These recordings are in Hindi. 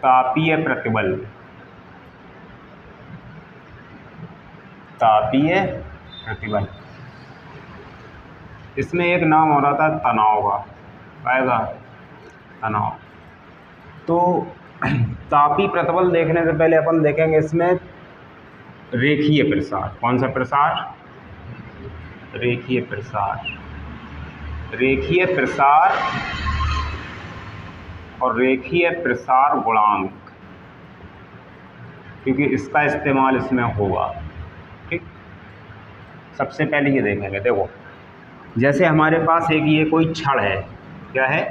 तापीय प्रतिबल, तापीय प्रतिबल, इसमें एक नाम हो रहा था तनाव का, आएगा तनाव। तो तापीय प्रतिबल देखने से पहले अपन देखेंगे इसमें रेखीय प्रसार। कौन सा प्रसार? रेखीय प्रसार। रेखीय प्रसार और रेखीय प्रसार गुणांक, क्योंकि इसका इस्तेमाल इसमें होगा। ठीक, सबसे पहले ये देखेंगे। देखो, जैसे हमारे पास एक ये कोई छड़ है, क्या है?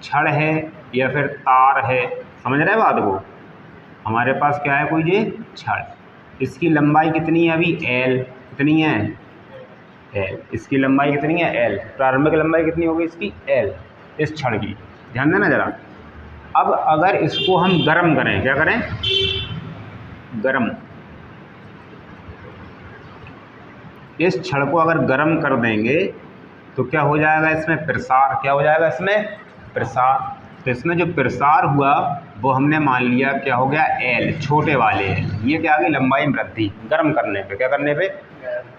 छड़ है या फिर तार है, समझ रहे बात को? हमारे पास क्या है? कोई ये छड़, इसकी लंबाई कितनी है अभी? L। कितनी है? L। इसकी लंबाई कितनी है? L। प्रारंभिक लंबाई कितनी होगी इसकी? L, इस छड़ की। ध्यान देना जरा। अब अगर इसको हम गर्म करें, क्या करें? गर्म। इस छड़ को अगर गर्म कर देंगे तो क्या हो जाएगा इसमें? प्रसार। क्या हो जाएगा इसमें? प्रसार। तो इसमें जो प्रसार हुआ वो हमने मान लिया क्या हो गया? L, छोटे वाले L। ये क्या आ गई? लंबाई में वृद्धि गर्म करने पे। क्या करने पे?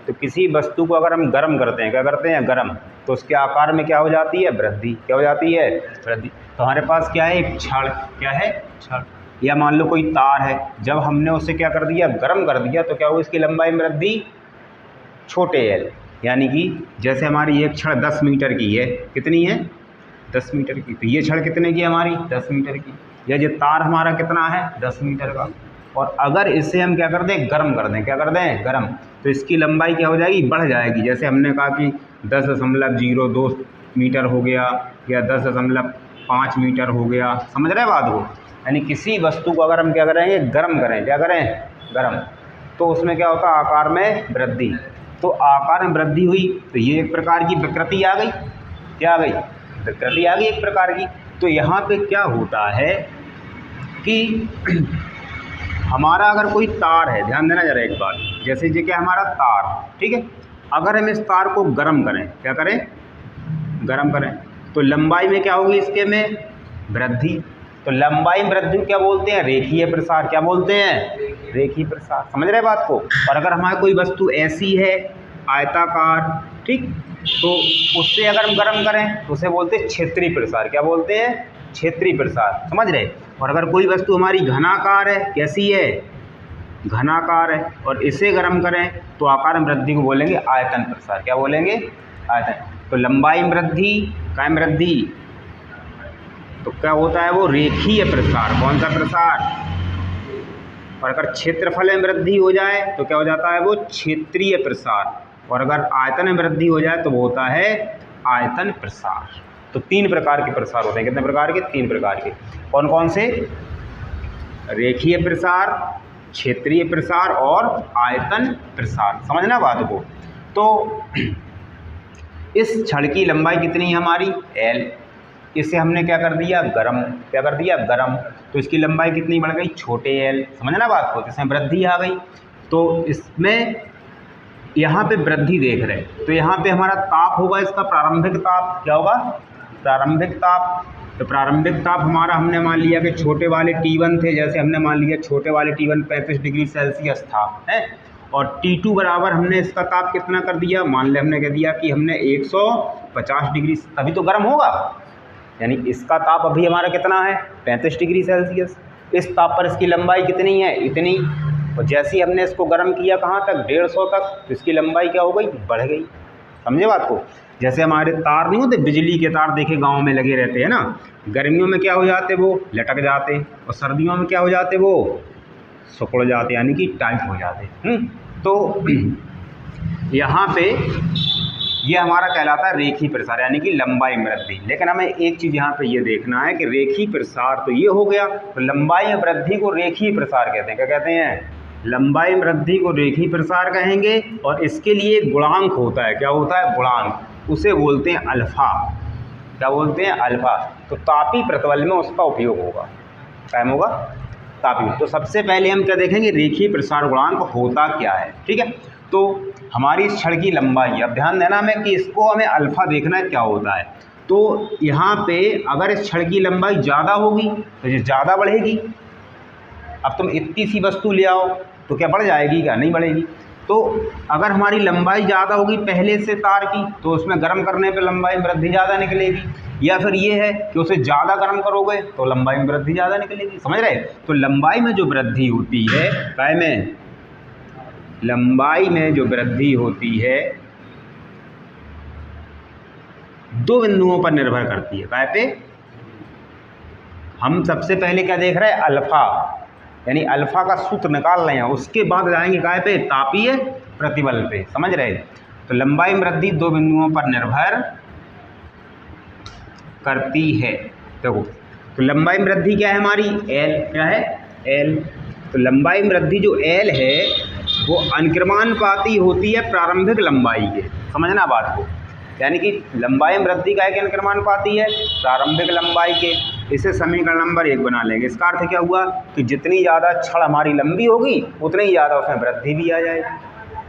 तो किसी वस्तु को अगर हम गर्म करते हैं, क्या करते हैं? गर्म, तो उसके आकार में क्या हो जाती है? वृद्धि। क्या हो जाती है? वृद्धि। तो हमारे पास क्या है? एक छड़। क्या है? छड़। या मान लो कोई तार है, जब हमने उसे क्या कर दिया? गर्म कर दिया, तो क्या हुआ? इसकी लंबाई में वृद्धि छोटे L। यानी कि जैसे हमारी एक छड़ 10 मीटर की है, कितनी है? 10 मीटर की। तो ये छड़ कितने की है हमारी? 10 मीटर की। या ये तार हमारा कितना है? 10 मीटर का। और अगर इसे हम क्या कर दें? गर्म कर दें। क्या कर दें? गर्म। तो इसकी लंबाई क्या हो जाएगी? बढ़ जाएगी। जैसे हमने कहा कि 10.02 मीटर हो गया या 10.5 मीटर हो गया। समझ रहे बात को? यानी किसी वस्तु को अगर हम क्या करेंगे? गर्म करें। क्या करें? गर्म। तो उसमें क्या होता है? आकार में वृद्धि। तो आकार में वृद्धि हुई तो ये एक प्रकार की विकृति आ गई। क्या आ गई? विकृति आ गई एक प्रकार की। तो यहाँ पे क्या होता है कि हमारा अगर कोई तार है, ध्यान देना जरा एक बात, जैसे ये क्या हमारा तार, ठीक है, अगर हम इस तार को गर्म करें, क्या करें? गर्म करें, तो लंबाई में क्या होगी? इसके में वृद्धि। तो लंबाई में वृद्धि क्या बोलते हैं? रेखीय प्रसार। क्या बोलते हैं? रेखीय प्रसार। समझ रहे बात को? और अगर हमारी कोई वस्तु ऐसी है आयताकार, ठीक, तो उससे अगर हम गर्म करें तो उसे बोलते हैं क्षेत्रीय प्रसार। क्या बोलते हैं? क्षेत्रीय प्रसार। समझ रहे? और अगर कोई वस्तु हमारी घनाकार है, कैसी है? घनाकार है, और इसे गर्म करें तो आकार में वृद्धि को बोलेंगे आयतन प्रसार। क्या बोलेंगे? आयतन। तो लंबाई में वृद्धि, काय में वृद्धि, तो क्या होता है? वो रेखीय प्रसार। कौन सा प्रसार? और अगर क्षेत्रफल में वृद्धि हो जाए तो क्या हो जाता है? वो क्षेत्रीय प्रसार। और अगर आयतन में वृद्धि हो जाए तो वो होता है आयतन प्रसार। तो 3 प्रकार के प्रसार होते हैं। कितने प्रकार के? 3 प्रकार के। कौन कौन से? रेखीय प्रसार, क्षेत्रीय प्रसार और आयतन प्रसार। समझना बात को? तो इस छड़ की लंबाई कितनी है हमारी? L। इसे हमने क्या कर दिया? गर्म। क्या कर दिया? गर्म। तो इसकी लंबाई कितनी बढ़ गई? छोटे L। समझना बात को? इसमें वृद्धि आ गई। तो इसमें यहाँ पे वृद्धि देख रहे हैं, तो यहाँ पे हमारा ताप होगा इसका प्रारंभिक ताप। क्या होगा? प्रारंभिक ताप। तो प्रारंभिक ताप हमारा हमने मान लिया कि छोटे वाले T1 थे, जैसे हमने मान लिया छोटे वाले T1 35 डिग्री सेल्सियस था, है, और T2 बराबर हमने इसका ताप कितना कर दिया? मान लिया हमने कह दिया कि हमने 150 डिग्री, तभी तो गर्म होगा। यानी इसका ताप अभी हमारा कितना है? 35 डिग्री सेल्सियस। इस ताप पर इसकी लंबाई कितनी है? इतनी। और जैसे ही हमने इसको गर्म किया कहाँ तक? 150 तक, तो इसकी लंबाई क्या हो गई? बढ़ गई। समझे बात को? जैसे हमारे तार नहीं होते, बिजली के तार देखे गांव में लगे रहते हैं ना, गर्मियों में क्या हो जाते? वो लटक जाते, और सर्दियों में क्या हो जाते? वो सिकुड़ जाते, यानी कि टाइट हो जाते। तो यहाँ पे ये हमारा कहलाता है रेखीय प्रसार, यानी कि लंबाई में वृद्धि। लेकिन हमें एक चीज़ यहाँ पे ये देखना है कि रेखीय प्रसार तो ये हो गया, तो लंबाई में वृद्धि को रेखीय प्रसार कहते हैं। क्या कहते हैं? लंबाई में वृद्धि को रेखीय प्रसार कहेंगे। और इसके लिए एक गुणांक होता है। क्या होता है? गुणांक। उसे बोलते हैं अल्फा। क्या बोलते हैं? अल्फा। तो तापीय प्रतिबल में उसका उपयोग होगा। टाइम होगा तापीय। तो सबसे पहले हम क्या देखेंगे? रेखीय प्रसार गुणांक होता क्या है। ठीक है, तो हमारी इस छड़ की लंबाई, अब ध्यान देना हमें कि इसको हमें अल्फा देखना है क्या होता है। तो यहाँ पे अगर इस छड़ की लंबाई ज़्यादा होगी तो ये ज़्यादा बढ़ेगी। अब तुम इतनी सी वस्तु ले आओ तो क्या बढ़ जाएगी, क्या नहीं बढ़ेगी। तो अगर हमारी लंबाई ज़्यादा होगी पहले से तार की तो उसमें गर्म करने पे लंबाई में वृद्धि ज़्यादा निकलेगी, या फिर ये है कि उसे ज़्यादा गर्म करोगे तो लंबाई में वृद्धि ज़्यादा निकलेगी। समझ रहे? तो लंबाई में जो वृद्धि होती है, काय में, लंबाई में जो वृद्धि होती है दो बिंदुओं पर निर्भर करती है। काय पे? हम सबसे पहले क्या देख रहे हैं, अल्फा, यानी अल्फा का सूत्र निकाल रहे हैं, उसके बाद जाएंगे काय पे, तापीय प्रतिबल पे। समझ रहे? तो लंबाई में वृद्धि दो बिंदुओं पर निर्भर करती है। देखो, तो लंबाई में वृद्धि क्या है हमारी, एल, क्या है, एल। तो लंबाई में वृद्धि जो एल है वो अनुक्रमानुपाती होती है प्रारंभिक लंबाई के। समझना बात को, यानी कि लंबाई में वृद्धि का है अनुक्रमानुपाती है प्रारंभिक लंबाई के। इसे समीकरण नंबर 1 बना लेंगे। इसका अर्थ क्या हुआ कि जितनी ज़्यादा छड़ हमारी लंबी होगी उतनी ही ज़्यादा उसमें वृद्धि भी आ जाएगी,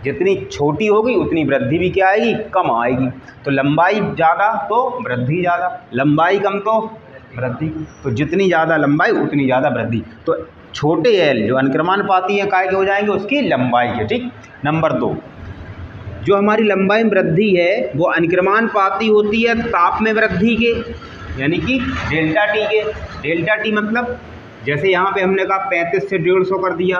जितनी छोटी होगी उतनी वृद्धि भी क्या आएगी, कम आएगी। तो लंबाई ज़्यादा तो वृद्धि ज़्यादा, लंबाई कम तो वृद्धि, तो जितनी ज़्यादा लंबाई उतनी ज़्यादा वृद्धि। तो छोटे एल जो अनुक्रमानुपाती है काय के हो जाएंगे, उसकी लंबाई के। ठीक। नंबर 2, जो हमारी लंबाई में वृद्धि है वो अनुक्रमानुपाती होती है ताप में वृद्धि के, यानी कि डेल्टा टी के। डेल्टा टी मतलब जैसे यहाँ पे हमने कहा 35 से 150 कर दिया,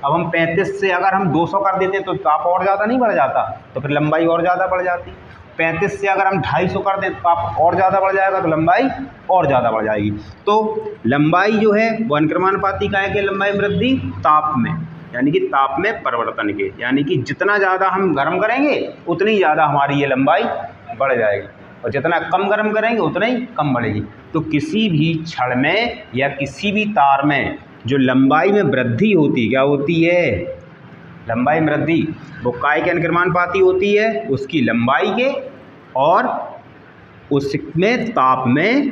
अब हम 35 से अगर हम 200 कर देते तो ताप और ज़्यादा नहीं बढ़ जाता, तो फिर लंबाई और ज़्यादा बढ़ जाती। 35 से अगर हम 250 कर दें तो ताप और ज़्यादा बढ़ जाएगा, तो लंबाई और ज़्यादा बढ़ जाएगी। तो लंबाई जो है वो अनुक्रमानुपाती का है कि लंबाई वृद्धि ताप में, यानी कि ताप में परिवर्तन के, यानी कि जितना ज़्यादा हम गर्म करेंगे उतनी ज़्यादा हमारी ये लंबाई बढ़ जाएगी, और जितना कम गर्म करेंगे उतना ही कम बढ़ेगी। तो किसी भी छड़ में या किसी भी तार में जो लंबाई में वृद्धि होती, क्या होती है, लंबाई में वृद्धि, वो काय के अनुक्रमानुपाती होती है, उसकी लंबाई के, और उसमें ताप में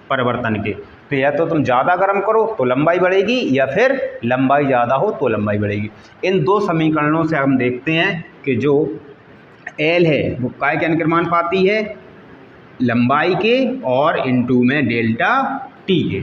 परिवर्तन के। तो या तो तुम ज़्यादा गर्म करो तो लंबाई बढ़ेगी, या फिर लंबाई ज़्यादा हो तो लंबाई बढ़ेगी। इन दो समीकरणों से हम देखते हैं कि जो एल है वो काय के अनुक्रमानुपाती है, लंबाई के, और इनटू में डेल्टा टी के।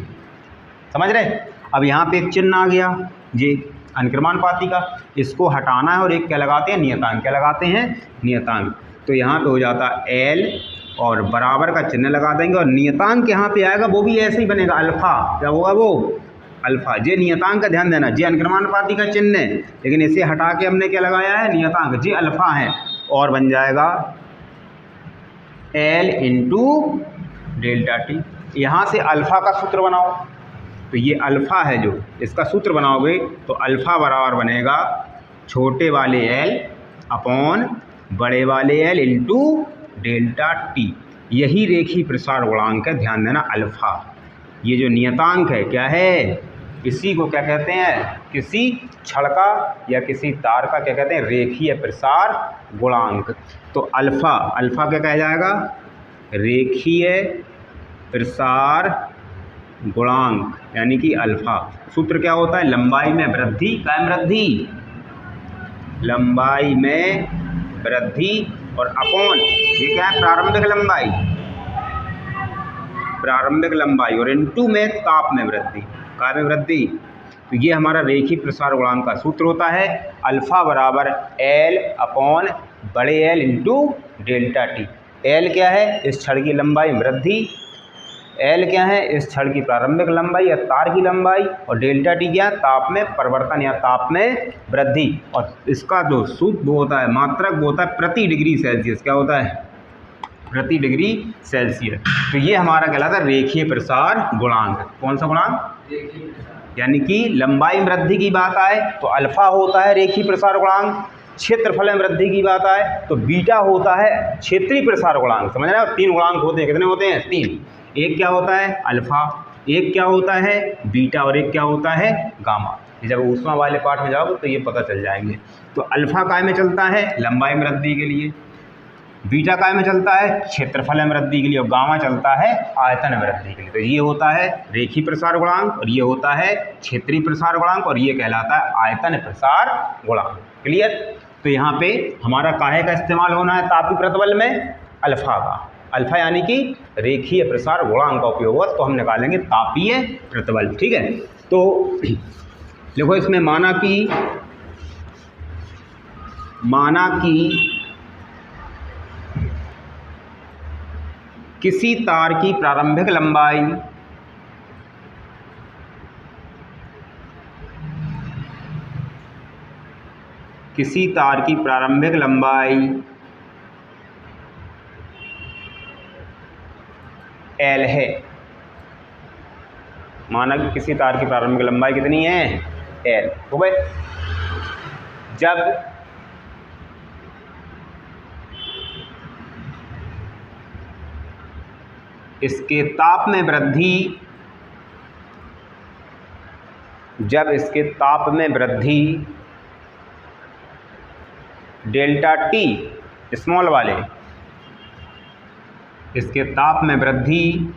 समझ रहे? अब यहाँ पे एक चिन्ह आ गया ये अनुक्रमानुपाती का, इसको हटाना है और एक क्या लगाते हैं, नियतांक। क्या लगाते हैं, नियतांक। तो यहाँ पे हो जाता एल और बराबर का चिन्ह लगा देंगे, और नियतांक यहाँ पे आएगा वो भी ऐसे ही बनेगा, अल्फा। क्या होगा वो, अल्फा। ये नियतांक का ध्यान देना, ये अनुक्रमानुपाती का चिन्ह है, लेकिन इसे हटा के हमने क्या लगाया है, नियतांक। ये अल्फा है, और बन जाएगा एल इंटू डेल्टा टी। यहाँ से अल्फा का सूत्र बनाओ, तो ये अल्फा है, जो इसका सूत्र बनाओगे तो अल्फा बराबर बनेगा छोटे वाले एल अपॉन बड़े वाले एल इंटू डेल्टा टी। यही रेखीय प्रसार गुणांक है, ध्यान देना, अल्फा। ये जो नियतांक है क्या है, इसी को क्या कहते हैं, किसी छड़ का या किसी तार का क्या कहते हैं, रेखीय प्रसार गुणांक। तो अल्फा, अल्फा क्या कहा जाएगा, रेखीय प्रसार गुणांक, यानी कि अल्फा। सूत्र क्या होता है, लंबाई में वृद्धि, क्या वृद्धि, लंबाई में वृद्धि, और अपॉन ये क्या है, प्रारंभिक लंबाई, प्रारंभिक लंबाई, और इनटू में ताप में वृद्धि, काय में वृद्धि। तो ये हमारा रेखीय प्रसार गुणांक का सूत्र होता है, अल्फा बराबर एल अपॉन बड़े L into delta T. L क्या है, इस छड़ की लंबाई में वृद्धि, एल क्या है, इस छड़ की प्रारंभिक लंबाई या तार की लंबाई, और डेल्टा टी क्या है, ताप में परिवर्तन या ताप में वृद्धि। और इसका जो सूत्र वो होता है, मात्रक वो होता है प्रति डिग्री सेल्सियस। क्या होता है, प्रति डिग्री सेल्सियस। तो ये हमारा कहलाता है रेखीय प्रसार गुणांक। कौन सा गुणांक, यानी कि लंबाई में वृद्धि की बात आए तो अल्फा होता है रेखीय प्रसार गुणांक, क्षेत्रफल में वृद्धि की बात आए तो बीटा होता है क्षेत्रीय प्रसार गुणांक। समझ रहे हो, 3 गुणांक होते हैं, कितने होते हैं, 3। एक क्या होता है, अल्फा, एक क्या होता है, बीटा, और एक क्या होता है, गामा। जब ऊष्मा वाले पार्ट में जाओगे तो ये पता चल जाएंगे। तो अल्फा काय में चलता है, लंबाई में वृद्धि के लिए, बीटा काय में चलता है, क्षेत्रफल में वृद्धि के लिए, और गामा चलता है आयतन में वृद्धि के लिए। तो ये होता है रेखीय प्रसार गुणांक, और ये होता है क्षेत्रीय प्रसार गुणांक, और ये कहलाता है आयतन प्रसार गुणांक। क्लियर? तो यहाँ पे हमारा काहे का इस्तेमाल होना है तापीय प्रतिबल में, अल्फा का। अल्फा यानी कि रेखीय प्रसार गुणांक का उपयोग हुआ, तो हम निकालेंगे तापीय प्रतिबल। ठीक है, तो देखो इसमें माना कि किसी तार की प्रारंभिक लंबाई L है। माना कि किसी तार की प्रारंभिक लंबाई कितनी है? L। हो गए। जब इसके ताप में वृद्धि डेल्टा टी स्मॉल वाले, इसके ताप में वृद्धि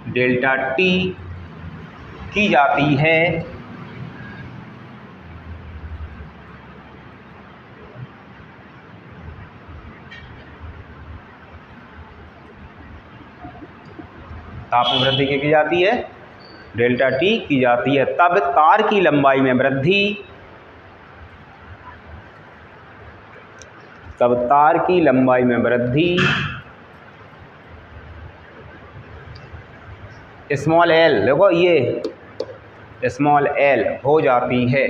डेल्टा टी की जाती है ताप में वृद्धि की जाती है, डेल्टा टी की जाती है, तब तार की लंबाई में वृद्धि स्मॉल एल, देखो ये स्मॉल एल हो जाती है।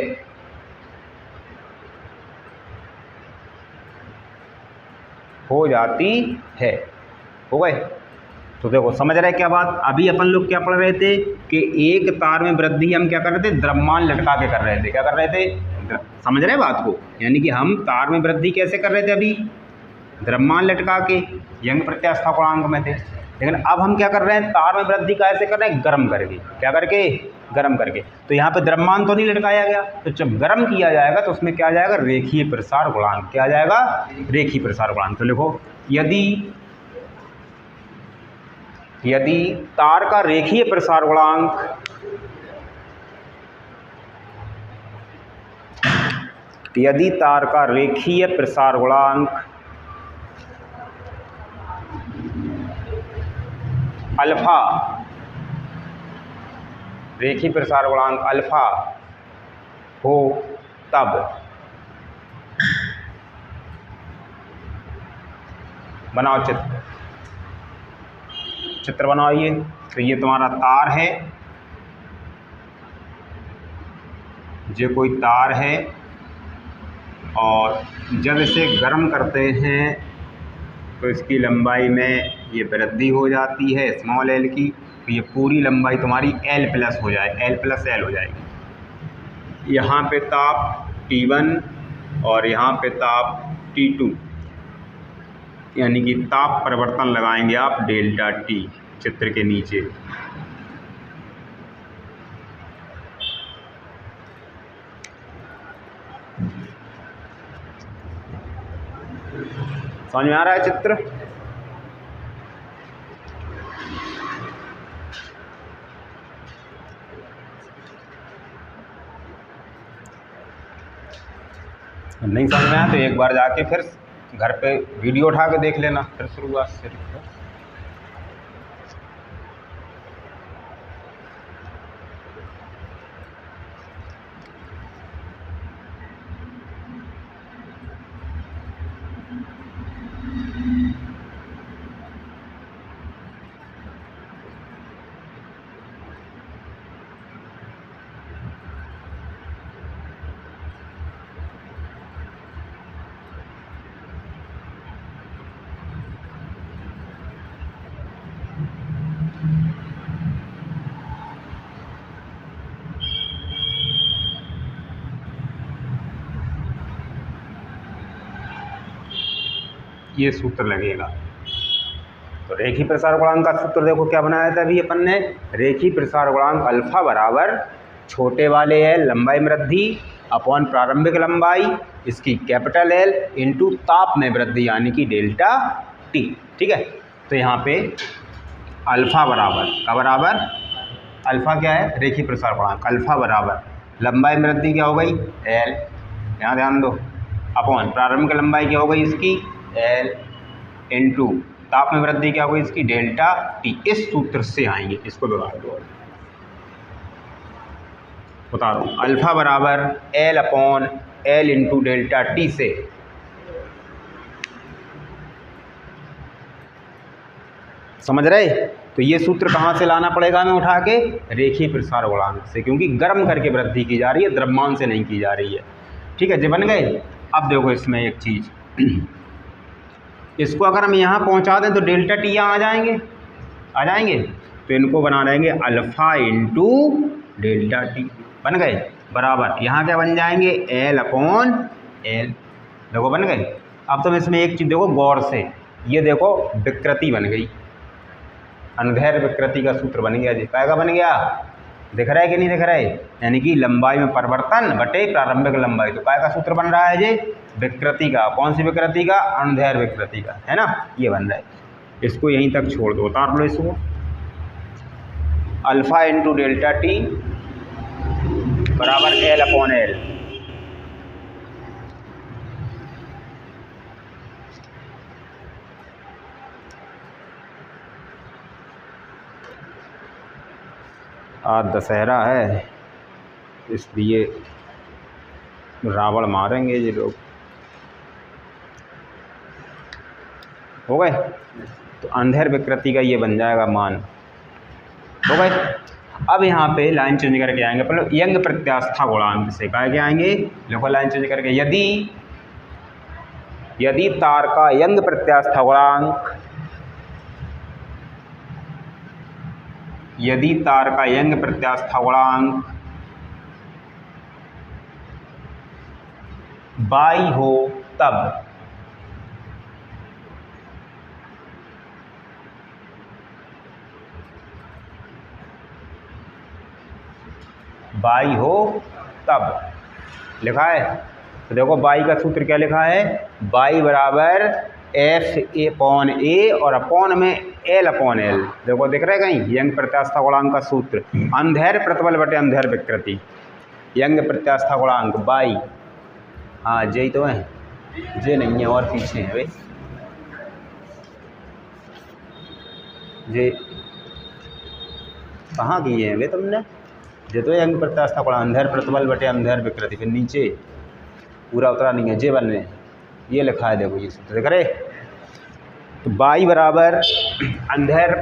हो गए। तो देखो समझ रहे क्या बात? अभी अपन लोग क्या पढ़ रहे थे कि एक तार में वृद्धि हम क्या कर रहे थे? द्रव्यमान लटका के कर रहे थे। क्या कर रहे थे? समझ रहे बात को? यानी कि हम तार में वृद्धि कैसे कर रहे थे? अभी द्रव्यमान लटका के यंग प्रत्यास्था गुणांक में थे। लेकिन अब हम क्या कर रहे हैं? तार में वृद्धि कैसे कर रहे हैं? गर्म करके। क्या करके? गर्म करके। तो यहाँ पे द्रव्यमान तो नहीं लटकाया गया, तो जब गर्म किया जाएगा तो उसमें क्या आ जाएगा? रेखीय प्रसार गुणांक। क्या आ जाएगा? रेखीय प्रसार गुणांक। तो लिखो, यदि तार का रेखीय प्रसार गुणांक अल्फा, रेखीय प्रसार गुणांक अल्फा हो, तब बनाओ चित्र बनाओ। ये तो ये तुम्हारा तार है, ये कोई तार है, और जब इसे गर्म करते हैं तो इसकी लंबाई में ये वृद्धि हो जाती है स्मॉल एल की, तो ये पूरी लंबाई तुम्हारी L प्लस हो जाए, L प्लस L हो जाएगी। यहाँ पे ताप T1 और यहाँ पे ताप T2, यानी कि ताप परिवर्तन लगाएंगे आप डेल्टा टी चित्र के नीचे। समझ में आ रहा है चित्र? नहीं समझ में आया तो एक बार जाके फिर घर पे वीडियो उठा के देख लेना, फिर शुरुआत से। ये सूत्र लगेगा। तो रेखीय प्रसार गुणांक का सूत्र देखो क्या बनाया था अभी अपन ने। रेखीय प्रसार गुणांक अल्फा बराबर छोटे वाले एल लंबाई में वृद्धि अपॉन प्रारंभिक लंबाई इसकी कैपिटल एल इंटू ताप में वृद्धि यानी कि डेल्टा टी। ठीक है, तो यहाँ पे अल्फा बराबर का बराबर, अल्फा क्या है? रेखीय प्रसार गुणांक। अल्फा बराबर लंबाई में वृद्धि क्या हो गई? एल। यहाँ ध्यान दो, अपॉन प्रारंभिक लंबाई क्या हो गई इसकी L इंटू ताप में वृद्धि क्या होगी इसकी डेल्टा टी। इस सूत्र से आएंगे, इसको बिगाड़ दो, बता रहा हूँ अल्फा बराबर L upon L into delta T से समझ रहे। तो ये सूत्र कहाँ से लाना पड़ेगा हमें उठा के, रेखीय प्रसार गुणांक से, क्योंकि गर्म करके वृद्धि की जा रही है, द्रव्यमान से नहीं की जा रही है। ठीक है जी, बन गए। अब देखो इसमें एक चीज़, इसको अगर हम यहाँ पहुँचा दें तो डेल्टा टी यहाँ आ जाएंगे, तो इनको बना देंगे अल्फ़ा इंटू डेल्टा टी, बन गए बराबर यहाँ क्या बन जाएंगे L अपॉन L। देखो बन गए। अब तुम इसमें एक चीज़ देखो गौर से, ये देखो विकृति बन गई, अनुदैर्ध्य विकृति का सूत्र बन गया जी। क्या बन गया, दिख रहा है कि नहीं दिख रहा है, यानी कि लंबाई में परिवर्तन बटे प्रारंभिक लंबाई। तो काय का सूत्र बन रहा है जी, विकृति का। कौन सी विकृति का, अनुदैर्ध्य विकृति का, है ना, ये बन रहा है। इसको यहीं तक छोड़ दो, उतार लो इसको। अल्फा इंटू डेल्टा टी बराबर L अपॉन L। आज दशहरा है इसलिए रावण मारेंगे ये लोग, हो गए। तो अनुदैर्ध्य विकृति का ये बन जाएगा मान, हो गए। अब यहाँ पे लाइन चेंज करके आएंगे, पहले यंग प्रत्यास्था गुणांक से क्या आएंगे, देखो लाइन चेंज करके, यदि तार का यंग प्रत्यास्था गुणांक, यदि तार का यंग प्रत्यास्था गुणांक बाई हो तब, बाई हो तब लिखा है। तो देखो बाई का सूत्र क्या लिखा है, बाई बराबर F अपॉन A और अपॉन में L अपॉन L। देखो दिख रहा है कहीं, यंग प्रत्यास्था गुणांक का सूत्र, अनुदैर्ध्य प्रतिबल बटे अनुदैर्ध्य विकृति, यंग प्रत्यास्था गुणांक बाई, हाँ जे तो है, जे नहीं है और पीछे है भाई, जे कहाँ किए हैं वे तुमने, जे तो यंग प्रत्यास्था गुणांक अनुदैर्ध्य प्रतिबल बटे अनुदैर्ध्य विकृति, फिर नीचे पूरा उतरा नहीं है, जे बन में ये लिखा है, देखो ये सूत्र देख रहे। तो बाई बराबर अनुदैर्ध्य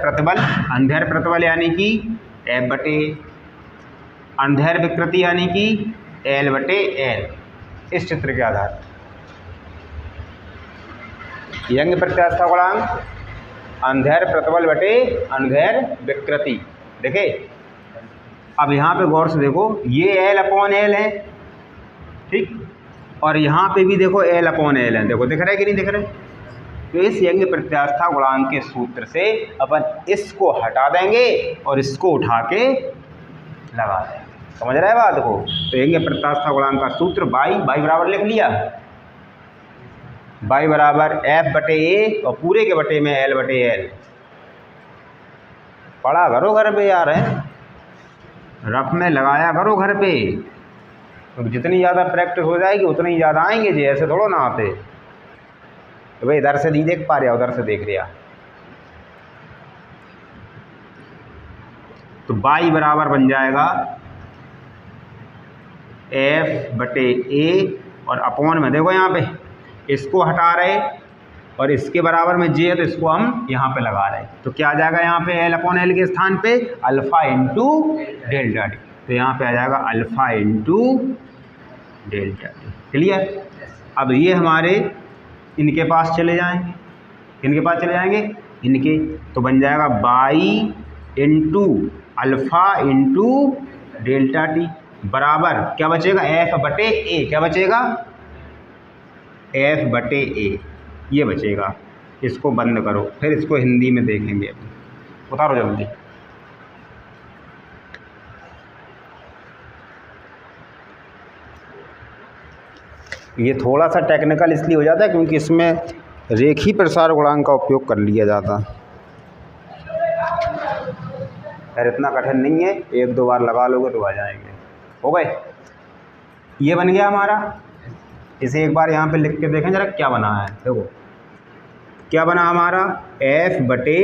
प्रतिबल यानी कि F बटे अनुदैर्ध्य विकृति यानी कि L बटे L। इस चित्र के आधार यंग प्रत्यास्था गुणांक अनुदैर्ध्य प्रतिबल बटे अनुदैर्ध्य विकृति, देखे। अब यहाँ पे गौर से देखो, ये L अपॉन L है, ठीक, और यहाँ पे भी देखो L अपॉन L है, देखो दिख रहा है कि नहीं दिख रहा है। तो इस यंग प्रत्यास्था गुणांक के सूत्र से अपन इसको हटा देंगे और इसको उठा के लगा देंगे, समझ रहे हैं बात को। तो यंग प्रत्यास्था गुणांक का सूत्र बाई बराबर लिख लिया, बाई बराबर F बटे A और पूरे के बटे में L बटे L। पढ़ा करो घर पे यार, है रफ में लगाया करो घर पे, तो जितनी ज़्यादा प्रैक्टिस हो जाएगी उतनी ज़्यादा आएंगे जी, ऐसे थोड़ा ना आते। तो भाई इधर से नहीं देख पा रहा, उधर से देख रहा। तो बाई बराबर बन जाएगा F बटे A और अपॉन में देखो यहाँ पे इसको हटा रहे और इसके बराबर में J है, तो इसको हम यहाँ पे लगा रहे। तो क्या आ जाएगा यहाँ पे L अपॉन L के स्थान पे अल्फ़ा इंटू डेल्टा टी, तो यहाँ पे आ जाएगा alpha into delta T. Clear. अब ये हमारे इनके पास चले जाएंगे, इनके पास चले जाएंगे इनके, तो बन जाएगा by into alpha into delta T बराबर क्या बचेगा, F बटे A। क्या बचेगा, F बटे A ये बचेगा। इसको बंद करो, फिर इसको हिंदी में देखेंगे, उतारो जल्दी। ये थोड़ा सा टेक्निकल इसलिए हो जाता है क्योंकि इसमें रेखीय प्रसार गुणांक का उपयोग कर लिया जाता है। यार इतना कठिन नहीं है, एक दो बार लगा लोगे तो आ जाएंगे। हो गए, ये बन गया हमारा। इसे एक बार यहाँ पे लिख के देखें जरा क्या बना है। देखो क्या बना हमारा, एफ बटे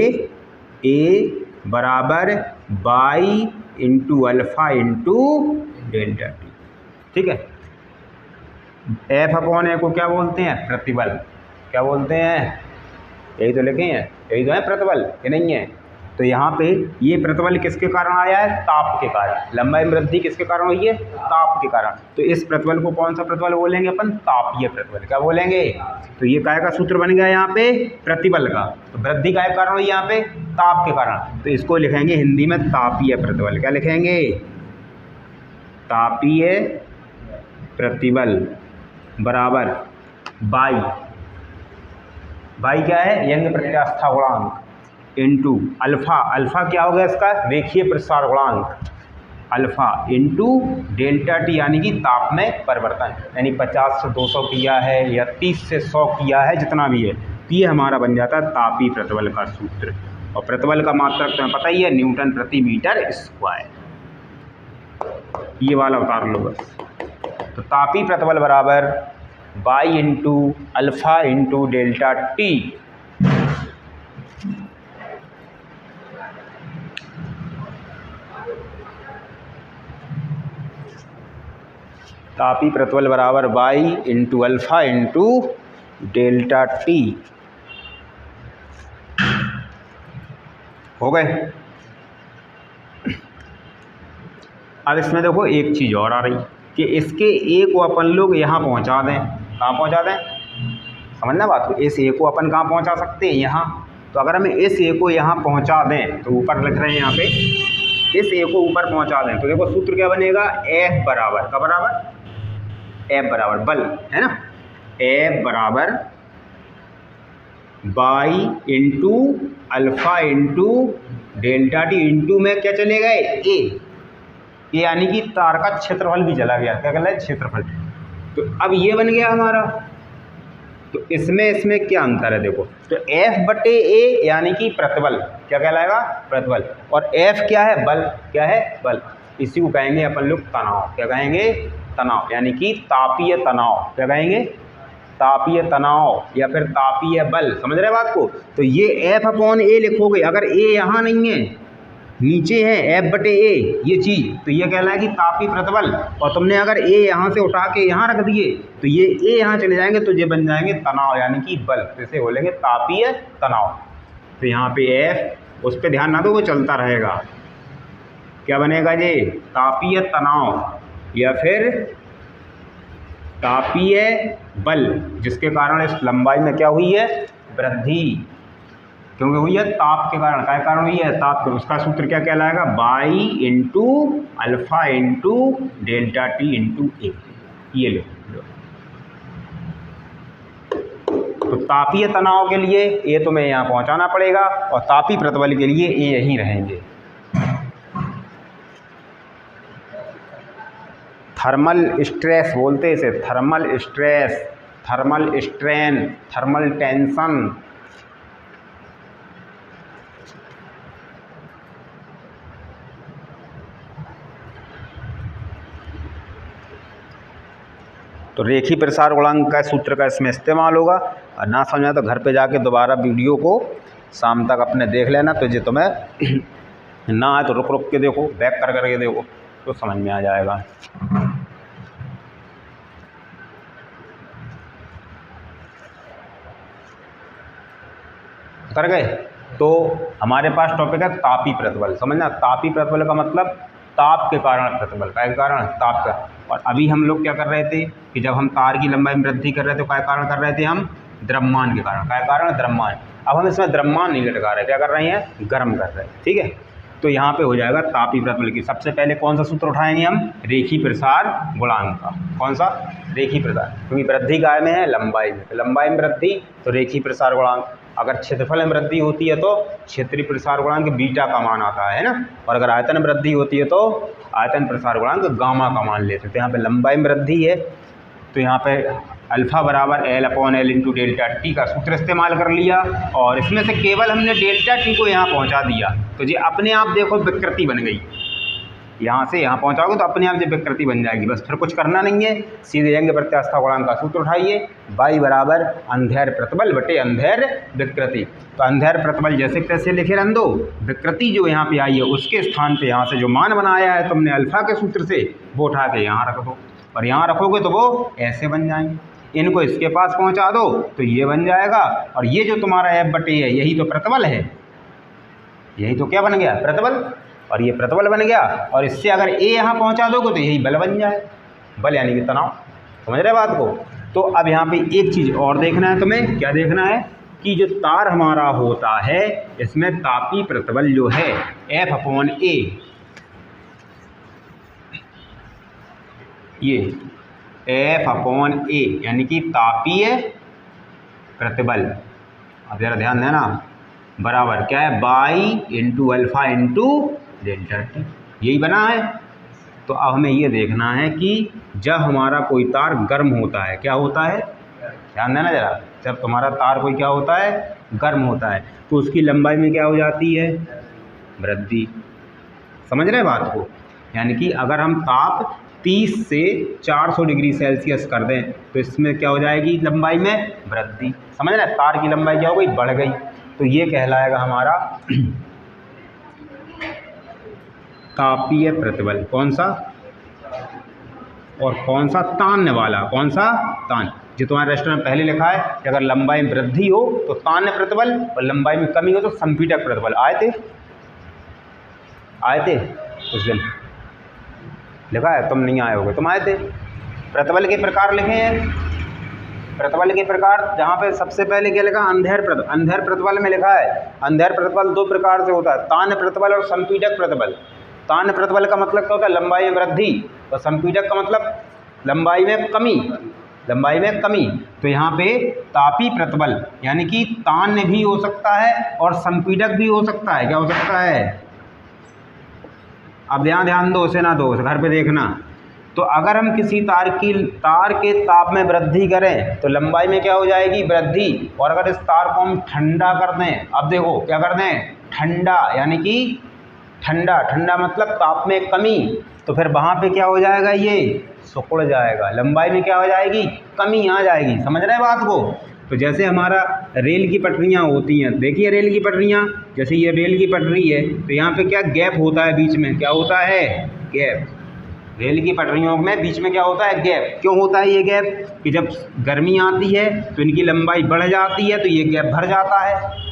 ए बराबर by into alpha into delta T. ठीक है, एफ अपॉन ए को क्या बोलते हैं, प्रतिबल। क्या बोलते हैं, यही तो लिखे हैं, यही तो है प्रतिबल, ये नहीं है। तो यहाँ पे ये प्रतिबल किसके कारण आया है, ताप के कारण। लंबाई में वृद्धि किसके कारण हुई है, ताप के कारण। तो इस प्रतिबल को कौन सा प्रतिबल बोलेंगे अपन, तापीय प्रतिबल। क्या बोलेंगे, तो ये काय का सूत्र बन गया यहाँ पे, प्रतिबल का। तो वृद्धि काय कारण हुई यहाँ पे, ताप के कारण। तो इसको लिखेंगे हिंदी में तापीय प्रतिबल। क्या लिखेंगे, तापीय प्रतिबल बराबर बाई, बाई क्या है, यंग प्रत्यास्था गुणांक, इंटू अल्फ़ा, अल्फ़ा क्या हो गया इसका, रेखीय प्रसार गुणांक, अल्फ़ा इंटू डेल्टा टी यानी कि ताप में परिवर्तन। यानी 50 से 200 किया है या 30 से 100 किया है, जितना भी है, तो ये हमारा बन जाता है तापीय प्रतिबल का सूत्र। और प्रतिबल का मात्रक तुम्हें पता ही है, न्यूटन प्रति मीटर स्क्वायर। ये वाला उतार लो बस। तो तापीय प्रतिबल बराबर by into alpha into delta T. तापीय प्रतिबल बराबर by into alpha into delta T. हो गए। अब इसमें देखो एक चीज़ और आ रही कि इसके ए को अपन लोग यहाँ पहुँचा दें। कहाँ पहुँचा दें, समझना बात को। इस ए को अपन कहाँ पहुँचा सकते हैं, यहाँ। तो अगर हम इस ए को यहाँ पहुँचा दें, तो ऊपर लिख रहे हैं यहाँ पे, इस ए को ऊपर पहुँचा दें, तो देखो सूत्र क्या बनेगा, एफ बराबर, का बराबर, एफ बराबर बल, है ना, एफ बराबर by into alpha into delta T into में क्या चले गए, ए यानी कि तार का क्षेत्रफल भी चला गया। क्या कहलाए, क्षेत्रफल। तो अब ये बन गया हमारा। तो इसमें क्या अंतर है, देखो। तो F बटे ए यानी कि प्रतिबल, क्या कहलाएगा, प्रतिबल। और F क्या है, बल। क्या है, बल। इसी को कहेंगे अपन लोग तनाव। क्या कहेंगे, तनाव, यानी कि तापीय तनाव। क्या कहेंगे, तापीय तनाव या फिर तापीय बल। समझ रहे बात को। तो ये F अपॉन ए लिखोगे, अगर ए यहाँ नहीं है, नीचे है F बटे ए ये चीज़, तो ये कहलाएगा कि तापीय प्रतिबल। और तुमने अगर ए यहाँ से उठा के यहाँ रख दिए, तो ये ए यहाँ चले जाएंगे, तो ये बन जाएंगे तनाव यानी कि बल। तो इसे बोलेंगे तापीय तनाव। तो यहाँ पे F, उस पर ध्यान ना दो, वो चलता रहेगा। क्या बनेगा ये, तापीय तनाव या फिर तापीय बल, जिसके कारण इस लंबाई में क्या हुई है, वृद्धि। क्योंकि हुई है ताप के कारण। क्या कारण हुई है, ताप के। उसका सूत्र क्या कहलाएगा, by into alpha into delta T into A. ये लो। तो तापीय तनाव के लिए ए तुम्हें यहाँ पहुँचाना पड़ेगा, और तापीय प्रतिबल के लिए ए यहीं रहेंगे। थर्मल स्ट्रेस बोलते इसे, thermal stress, thermal strain, thermal tension. तो रेखीय प्रसार गुणांक का सूत्र का इसमें इस्तेमाल होगा। और ना समझा तो घर पे जाके दोबारा वीडियो को शाम तक अपने देख लेना। तो जो तुम्हें ना आए तो रुक रुक के देखो, बैक कर करके देखो, तो समझ में आ जाएगा। कर गए। तो हमारे पास टॉपिक है तापीय प्रतिबल। समझना, तापीय प्रतिबल का मतलब ताप के कारण प्रतिबल। क्या कारण, ताप का। और अभी हम लोग क्या कर रहे थे कि जब हम तार की लंबाई में वृद्धि कर रहे थे, क्या कारण कर रहे थे हम, द्रव्यमान के कारण। क्या कारण, द्रव्यमान। अब हम इसमें द्रव्यमान नहीं लटका रहे, क्या कर रहे हैं, गर्म कर रहे हैं। ठीक है। तो यहाँ पे हो जाएगा तापीय प्रतिबल की। सबसे पहले कौन सा सूत्र उठाएंगे हम, रेखीय प्रसार गुणांक का। कौन सा, रेखीय प्रसार। क्योंकि वृद्धि काय में है, लंबाई में। लंबाई में वृद्धि तो रेखीय प्रसार गुणांक। अगर क्षेत्रफल में वृद्धि होती है तो क्षेत्रीय प्रसार गुणांक बीटा का मान आता है ना। और अगर आयतन में वृद्धि होती है तो आयतन प्रसार गुणांक गामा का मान लेते हैं। तो यहाँ पे लंबाई में वृद्धि है, तो यहाँ पे अल्फ़ा बराबर L upon L into delta T का सूत्र इस्तेमाल कर लिया। और इसमें से केवल हमने डेल्टा टी को यहाँ पहुँचा दिया, तो ये अपने आप देखो विकृति बन गई। यहाँ से यहाँ पहुँचाओगे तो अपने आप जब विकृति बन जाएगी, बस फिर कुछ करना नहीं है, सीधे जाएंगे प्रत्यास्था गुणांक का सूत्र उठाइए, y बराबर अंधेर प्रतिबल बटे अंधेर विकृति। तो अंधेर प्रतिबल जैसे कैसे लिखे रहने दो, विकृति जो यहाँ पे आई है उसके स्थान पे यहाँ से जो मान बनाया है तुमने अल्फा के सूत्र से वो उठा के यहाँ रख दो, और यहाँ रखोगे तो वो ऐसे बन जाएंगे। इनको इसके पास पहुँचा दो तो ये बन जाएगा, और ये जो तुम्हारा एफ बटे है यही तो प्रतिबल है, यही तो क्या बन गया, प्रतिबल, और ये प्रतिबल बन गया। और इससे अगर ए यहाँ पहुँचा दोगे तो यही बल बन जाए, बल यानी कि तनाव। समझ रहे बात को। तो अब यहाँ पे एक चीज़ और देखना है तुम्हें, क्या देखना है कि जो तार हमारा होता है इसमें तापी प्रतिबल जो है एफ अपॉन ए, ये एफ अपॉन ए यानी कि तापीय प्रतिबल, अब जरा ध्यान देना, बराबर क्या है, by into alpha into delta T, यही बना है। तो अब हमें ये देखना है कि जब हमारा कोई तार गर्म होता है, क्या होता है, ध्यान देना जरा, जब तुम्हारा तार कोई क्या होता है, गर्म होता है, तो उसकी लंबाई में क्या हो जाती है, वृद्धि। समझ रहे बात को। यानी कि अगर हम ताप 30 से 400 डिग्री सेल्सियस कर दें तो इसमें क्या हो जाएगी, लंबाई में वृद्धि। समझ रहे, तार की लंबाई क्या हो गई, बढ़ गई। तो ये कहलाएगा हमारा तापीय प्रतिबल। कौन सा, और कौन सा, तान्य वाला, कौन सा, तान। जो तुम्हारे रेस्टोरेंट में पहले लिखा है कि अगर लंबाई में वृद्धि हो तो तान्य प्रतिबल, और लंबाई में कमी हो तो संपीडक प्रतिबल। आए थे उस दिन लिखा है, तुम नहीं आए होगे, तुम आए थे। प्रतिबल के प्रकार लिखे हैं, प्रतिबल के प्रकार, जहाँ पे सबसे पहले क्या लिखा, अंधेर प्रतिबल। अंधेर प्रतिबल में लिखा है अंधेर प्रतिबल दो प्रकार से होता है, तान्य प्रतिबल और संपीडक प्रतिबल। तान्य प्रतिबल का मतलब क्या होता है, लंबाई में वृद्धि, और संपीडक का मतलब लंबाई में कमी, लंबाई में कमी। तो यहाँ पे तापी प्रतिबल यानी कि तान्य भी हो सकता है और संपीडक भी हो सकता है। क्या हो सकता है, अब ध्यान दो, उसे ना दो, घर पे देखना। तो अगर हम किसी तार के ताप में वृद्धि करें तो लंबाई में क्या हो जाएगी, वृद्धि। और अगर इस तार को हम ठंडा कर दें, अब देखो क्या कर दें, ठंडा, यानी कि ठंडा मतलब ताप में कमी, तो फिर वहाँ पे क्या हो जाएगा, ये सिकुड़ जाएगा, लंबाई में क्या हो जाएगी, कमी आ जाएगी। समझ रहे हैं बात को। तो जैसे हमारा रेल की पटरियाँ होती हैं, देखिए रेल की पटरियाँ, जैसे ये रेल की पटरी है तो यहाँ पे क्या गैप होता है, बीच में क्या होता है, गैप। रेल की पटरियों में बीच में क्या होता है, गैप। क्यों होता है ये गैप, कि जब गर्मी आती है तो इनकी लंबाई बढ़ जाती है तो ये गैप भर जाता है।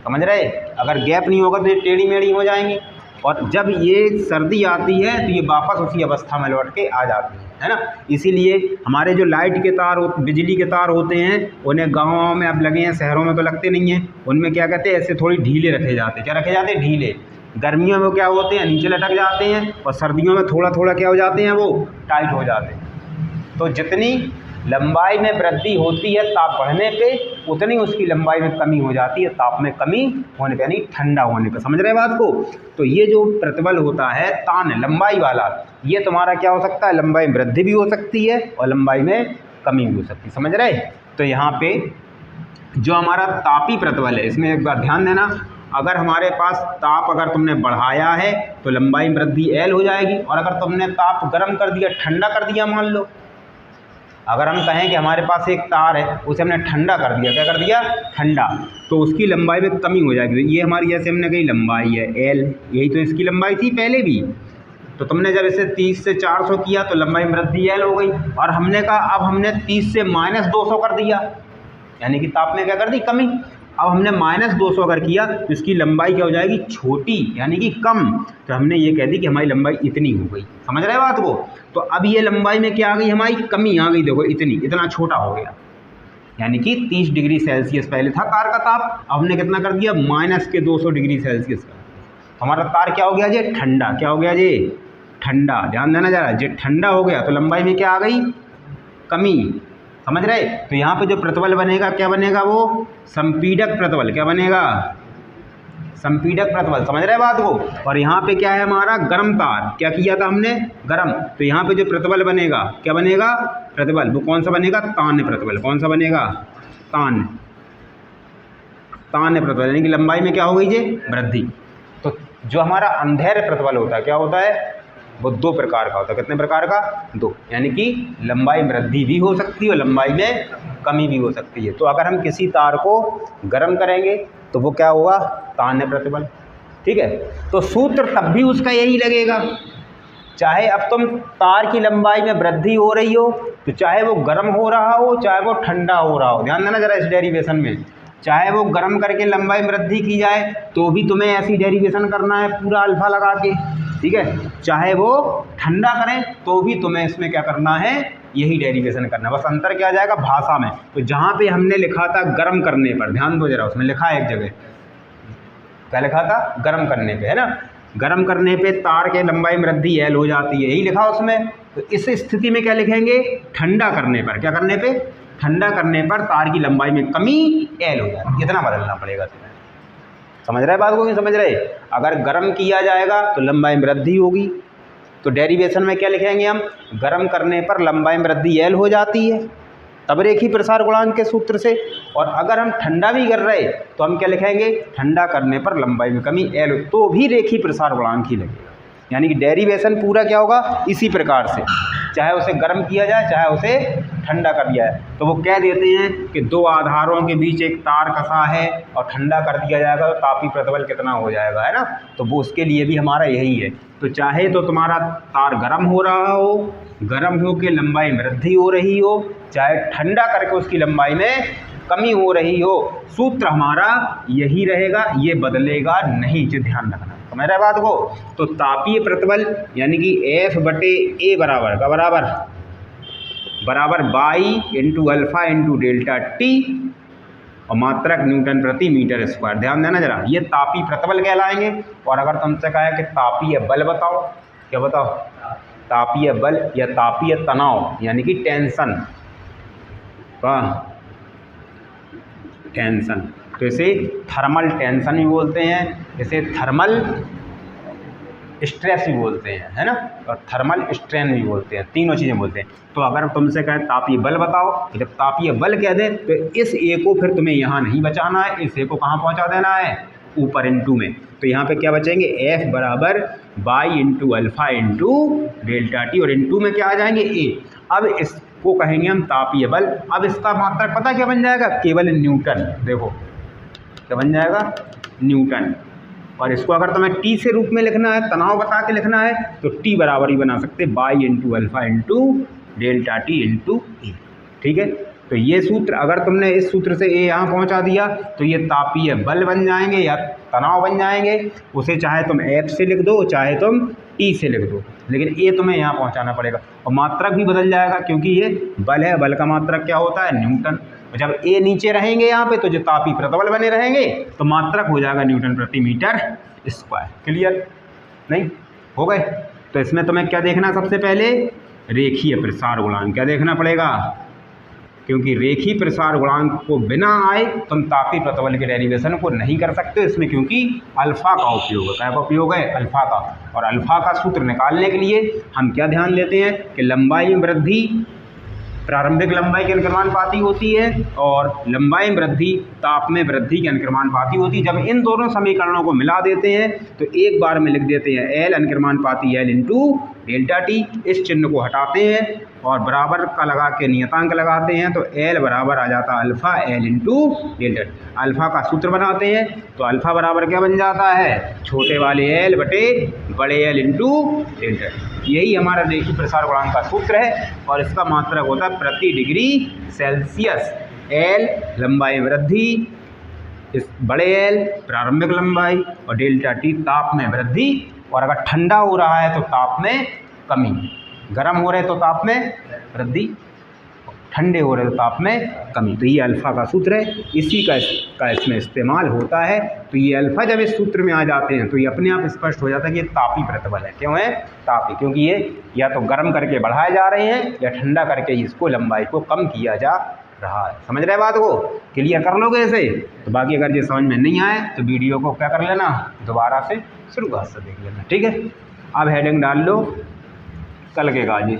समझ रहे, अगर गैप नहीं होगा तो ये टेढ़ी मेढ़ी हो जाएंगी, और जब ये सर्दी आती है तो ये वापस उसी अवस्था में लौट के आ जाती है ना। इसीलिए हमारे जो लाइट के तार, बिजली के तार होते हैं, उन्हें गाँव में अब लगे हैं, शहरों में तो लगते नहीं हैं, उनमें क्या कहते हैं, ऐसे थोड़ी ढीले रखे जाते हैं। क्या रखे जाते हैं, ढीले। गर्मियों में क्या होते हैं, नीचे लटक जाते हैं, और सर्दियों में थोड़ा थोड़ा क्या हो जाते हैं, वो टाइट हो जाते हैं। तो जितनी लंबाई में वृद्धि होती है ताप बढ़ने पे, उतनी उसकी लंबाई में कमी हो जाती है ताप में कमी होने पे, यानी ठंडा होने पे। समझ रहे बात को। तो ये जो प्रतिबल होता है तान, लंबाई वाला, ये तुम्हारा क्या हो सकता है, लंबाई में वृद्धि भी हो सकती है और लंबाई में कमी भी हो सकती है। समझ रहे। तो यहाँ पे जो हमारा तापी प्रतिबल है, इसमें एक बार ध्यान देना, अगर हमारे पास ताप अगर तुमने बढ़ाया है तो लंबाई में वृद्धि L हो जाएगी, और अगर तुमने ताप गर्म कर दिया, ठंडा कर दिया, मान लो अगर हम कहें कि हमारे पास एक तार है, उसे हमने ठंडा कर दिया, क्या कर दिया, ठंडा, तो उसकी लंबाई में कमी हो जाएगी। ये हमारी जैसे हमने कही लंबाई है L, यही तो इसकी लंबाई थी पहले भी। तो तुमने जब इसे 30 से 400 किया तो लंबाई में वृद्धि L हो गई, और हमने कहा अब हमने 30 से -200 कर दिया, यानी कि ताप में क्या कर दी, कमी। अब हमने -200 अगर किया तो इसकी लंबाई क्या हो जाएगी, छोटी, यानी कि कम। तो हमने ये कह दी कि हमारी लंबाई इतनी हो गई। समझ रहे बात को। तो अब ये लंबाई में क्या आ गई, हमारी कमी आ गई। देखो इतनी, इतना छोटा हो गया, यानी कि 30 डिग्री सेल्सियस पहले था तार का ताप, अब हमने कितना कर दिया, -200 डिग्री सेल्सियस का। तो हमारा तार क्या हो गया जी, ठंडा। क्या हो गया जी, ठंडा। ध्यान देना जरा, जी ठंडा हो गया तो लंबाई में क्या आ गई, कमी। समझ रहे। तो यहाँ पे जो प्रतिबल बनेगा क्या बनेगा, वो संपीडक प्रतिबल। क्या बनेगा, संपीडक प्रतिबल। समझ रहे बात को। और यहाँ पे क्या है हमारा, गर्म तार, क्या किया था हमने, गर्म। तो यहाँ पे जो प्रतिबल बनेगा, क्या बनेगा, प्रतिबल, वो कौन सा बनेगा, तान्य प्रतिबल। कौन सा बनेगा, तान्य प्रतिबल, यानी कि लंबाई में क्या हो गई जी, वृद्धि। तो जो हमारा अंधेर प्रतिबल होता है, क्या होता है, वो 2 प्रकार का होता है। कितने प्रकार का? 2। यानी कि लंबाई वृद्धि भी हो सकती है और लंबाई में कमी भी हो सकती है। तो अगर हम किसी तार को गर्म करेंगे तो वो क्या होगा? तान्य प्रतिबल। ठीक है, तो सूत्र तब भी उसका यही लगेगा, चाहे अब तुम तार की लंबाई में वृद्धि हो रही हो, तो चाहे वो गर्म हो रहा हो चाहे वो ठंडा हो रहा हो। ध्यान देना जरा इस डेरिवेशन में, चाहे वो गर्म करके लंबाई में वृद्धि की जाए तो भी तुम्हें ऐसी डेरिवेशन करना है पूरा अल्फा लगा के। ठीक है, चाहे वो ठंडा करें तो भी तुम्हें इसमें क्या करना है? यही डेरिवेशन करना है। बस अंतर क्या आ जाएगा? भाषा में। तो जहाँ पे हमने लिखा था गर्म करने पर, ध्यान दो जरा, उसमें लिखा है एक जगह, क्या लिखा था? गर्म करने पे, है ना। गर्म करने पे तार के लंबाई में वृद्धि एल हो जाती है, यही लिखा उसमें। तो इस स्थिति में क्या लिखेंगे? ठंडा करने पर, क्या करने पे? ठंडा करने पर तार की लंबाई में कमी एल हो जाती है। इतना बदलना पड़ेगा तुम्हें। समझ रहे बात को? नहीं समझ रहे? अगर गर्म किया जाएगा तो लंबाई में वृद्धि होगी, तो डेरिवेशन में क्या लिखेंगे हम? गर्म करने पर लंबाई में वृद्धि एल हो जाती है, तब रेखीय प्रसार गुणांक के सूत्र से। और अगर हम ठंडा भी कर रहे तो हम क्या लिखेंगे? ठंडा करने पर लंबाई में कमी एल, तो भी रेखीय प्रसार गुणांक ही लगेगा। यानी कि डेरिवेशन पूरा क्या होगा? इसी प्रकार से, चाहे उसे गर्म किया जाए चाहे उसे ठंडा कर दिया जाए। तो वो कह देते हैं कि 2 आधारों के बीच एक तार कसा है और ठंडा कर दिया जाएगा तो तापीय प्रतिबल कितना हो जाएगा, है ना। तो वो उसके लिए भी हमारा यही है। तो चाहे तो तुम्हारा तार गर्म हो रहा हो, गर्म हो के लंबाई में वृद्धि हो रही हो, चाहे ठंडा करके उसकी लंबाई में कमी हो रही हो, सूत्र हमारा यही रहेगा, ये बदलेगा नहीं। जो ध्यान रखना, समझ रहे बात को? तो तापीय प्रतिबल यानी कि F/A बराबर का बराबर by into alpha into delta T और मात्रक न्यूटन प्रति मीटर स्क्वायर। ध्यान देना जरा, ये तापीय प्रतिबल कहलाएंगे। और अगर तुमसे कहा है कि तापीय बल बताओ, क्या बताओ? तापीय बल या तापीय तनाव यानी कि टेंशन, टेंशन, तो इसे थर्मल टेंशन भी बोलते हैं, इसे थर्मल स्ट्रेस भी बोलते हैं, है ना, और थर्मल स्ट्रेन भी बोलते हैं, तीनों चीज़ें बोलते हैं। तो अगर तुमसे कहें तापीय बल बताओ, जब तापीय बल कह दें तो इस ए को फिर तुम्हें यहाँ नहीं बचाना है, इस ए को कहाँ पहुँचा देना है? ऊपर इंटू में। तो यहाँ पे क्या बचेंगे? F बराबर by into alpha into delta T और इंटू में क्या आ जाएंगे? ए। अब इसको कहेंगे हम तापीय बल। अब इसका मात्रक पता क्या बन जाएगा? केवल न्यूटन। देखो क्या बन जाएगा? न्यूटन। और इसको अगर तुम्हें टी से रूप में लिखना है, तनाव बता के लिखना है, तो टी बराबर ही बना सकते by into alpha into delta T into A. ठीक है, तो ये सूत्र अगर तुमने इस सूत्र से ए यहाँ पहुँचा दिया तो ये तापीय बल बन जाएंगे या तनाव बन जाएंगे। उसे चाहे तुम F से लिख दो चाहे तुम टी से लिख दो, लेकिन ए तुम्हें यहाँ पहुँचाना पड़ेगा। और मात्रक भी बदल जाएगा क्योंकि ये बल है, बल का मात्रक क्या होता है? न्यूटन। जब ए नीचे रहेंगे यहाँ पे तो जो तापीय प्रतिबल बने रहेंगे तो मात्रक हो जाएगा न्यूटन प्रति मीटर स्क्वायर। क्लियर? नहीं हो गए? तो इसमें तुम्हें क्या देखना? सबसे पहले रेखीय प्रसार गुणांक क्या देखना पड़ेगा, क्योंकि रेखीय प्रसार गुणांक को बिना आए तुम तापीय प्रतिबल के डेरिवेशन को नहीं कर सकते इसमें, क्योंकि अल्फा का उपयोग है। क्या का उपयोग है? अल्फा का। और अल्फा का सूत्र निकालने के लिए हम क्या ध्यान देते हैं कि लंबाई में वृद्धि प्रारंभिक लंबाई के अनुक्रमानुपाती होती है और लंबाई में वृद्धि ताप में वृद्धि के अनुक्रमानुपाती होती है। जब इन दोनों समीकरणों को मिला देते हैं तो एक बार में लिख देते हैं एल अनुक्रमानुपाती एल इंटू डेल्टा टी। इस चिन्ह को हटाते हैं और बराबर का लगा के नियतांक लगाते हैं तो एल बराबर आ जाता है alpha L into delta T. Alpha का सूत्र बनाते हैं तो अल्फ़ा बराबर क्या बन जाता है? छोटे वाले एल बटे बड़े एल इंटू डेल्टा टी। यही हमारा रेखीय प्रसार गुणांक का सूत्र है और इसका मात्रक होता है प्रति डिग्री सेल्सियस। एल लंबाई वृद्धि, इस बड़े एल प्रारंभिक लंबाई और डेल्टा टी ताप में वृद्धि। और अगर ठंडा हो रहा है तो ताप में कमी, गर्म हो रहे तो ताप में वृद्धि, ठंडे हो रहे तो ताप में कमी। तो ये अल्फ़ा का सूत्र है, इसी का इसमें इस्तेमाल होता है। तो ये अल्फ़ा जब इस सूत्र में आ जाते हैं तो ये अपने आप स्पष्ट हो जाता है कि ये तापीय प्रतिबल है। क्यों है तापीय? क्योंकि ये या तो गर्म करके बढ़ाए जा रहे हैं या ठंडा करके इसको लंबाई को कम किया जा रहा है। समझ रहे बात को? क्लियर कर लोगे ऐसे? तो बाकी अगर ये समझ में नहीं आए तो वीडियो को क्या कर लेना, दोबारा से शुरुआत से देख लेना। ठीक है, अब हेडिंग डाल लो कल के गाजे,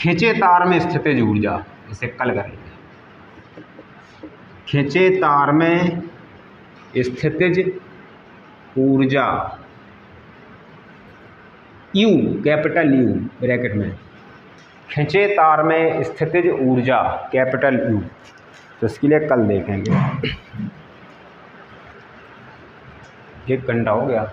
खींचे तार में स्थितिज ऊर्जा, इसे कल करेंगे। खींचे तार में स्थितिज ऊर्जा यू, कैपिटल यू ब्रैकेट में, खिंचे तार में स्थितिज ऊर्जा कैपिटल यू। तो इसके लिए कल देखेंगे। 1 घंटा हो गया।